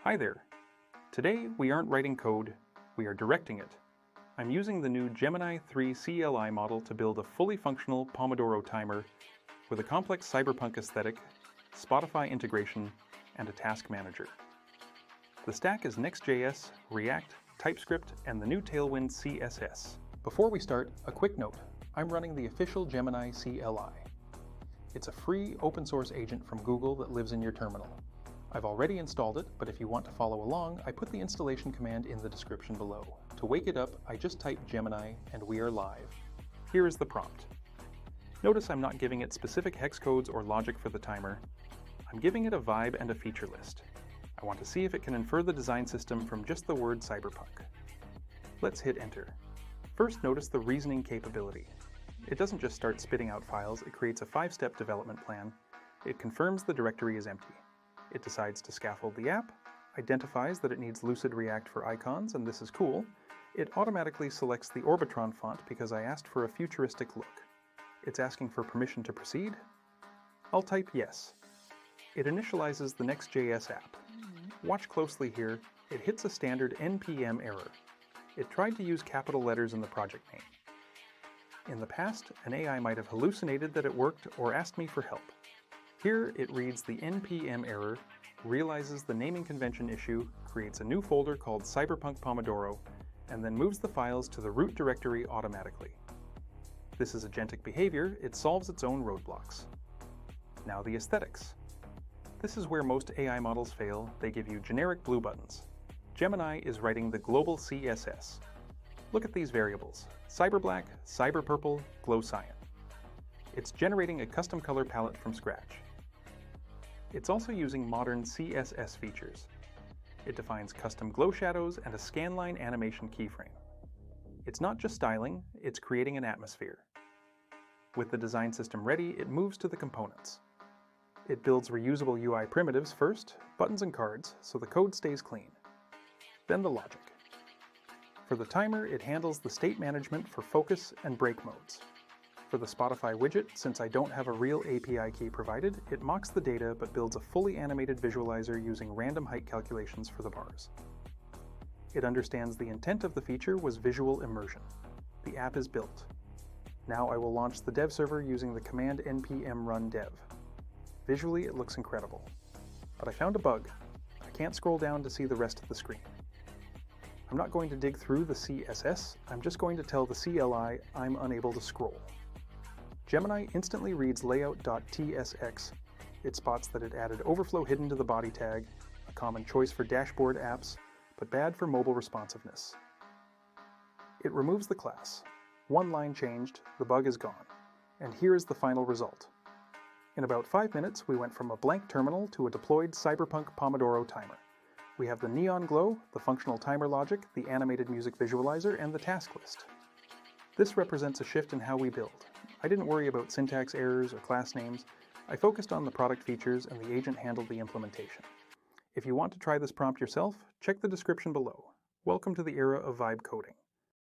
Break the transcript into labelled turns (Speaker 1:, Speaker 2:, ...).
Speaker 1: Hi there. Today we aren't writing code, we are directing it. I'm using the new Gemini CLI model to build a fully functional Pomodoro Timer with a complex Cyberpunk aesthetic, Spotify integration, and a task manager. The stack is Next.js, React, Typescipt, and the new Tailwind CSS. Before we start, a quick note. I'm running the official Gemini CLI. It's a free open source agent from Google that lives in your terminal. I've already installed it, but if you want to follow along, I put the installation command in the description below. To wake it up, I just type Gemini and we are live. Here is the prompt. Notice I'm not giving it specific hex codes or logic for the timer. I'm giving it a vibe and a feature list. I want to see if it can infer the design system from just the word Cyberpunk. Let's hit enter. First, notice the reasoning capability. It doesn't just start spitting out files, it creates a 5-step development plan. It confirms the directory is empty. It decides to scaffold the app, identifies that it needs Lucid React for icons, and this is cool. It automatically selects the Orbitron font because I asked for a futuristic look. It's asking for permission to proceed. I'll type yes. It initializes the Next.js app. Watch closely here, it hits a standard npm error. It tried to use capital letters in the project name. In the past, an AI might have hallucinated that it worked or asked me for help. Here, it reads the npm error, realizes the naming convention issue, creates a new folder called Cyberpunk Pomodoro, and then moves the files to the root directory automatically. This is agentic behavior, it solves its own roadblocks. Now the aesthetics. This is where most AI models fail, they give you generic blue buttons. Gemini is writing the global CSS. Look at these variables, cyberblack, cyberpurple, glow cyan. It's generating a custom color palette from scratch. It's also using modern CSS features. It defines custom glow shadows and a scanline animation keyframe. It's not just styling, it's creating an atmosphere. With the design system ready, it moves to the components. It builds reusable UI primitives first, buttons and cards, so the code stays clean. Then the logic. For the timer, it handles the state management for focus and break modes. For the Spotify widget, since I don't have a real API key provided, it mocks the data but builds a fully animated visualizer using random height calculations for the bars. It understands the intent of the feature was visual immersion. The app is built. Now I will launch the dev server using the command npm run dev. Visually, it looks incredible. But I found a bug. I can't scroll down to see the rest of the screen. I'm not going to dig through the CSS, I'm just going to tell the CLI I'm unable to scroll. Gemini instantly reads layout.tsx. It spots that it added overflow hidden to the body tag, a common choice for dashboard apps, but bad for mobile responsiveness. It removes the class. One line changed, the bug is gone. And here is the final result. In about 5 minutes, we went from a blank terminal to a deployed Cyberpunk Pomodoro timer. We have the neon glow, the functional timer logic, the animated music visualizer, and the task list. This represents a shift in how we build. I didn't worry about syntax errors or class names. I focused on the product features and the agent handled the implementation. If you want to try this prompt yourself, check the description below. Welcome to the era of vibe coding.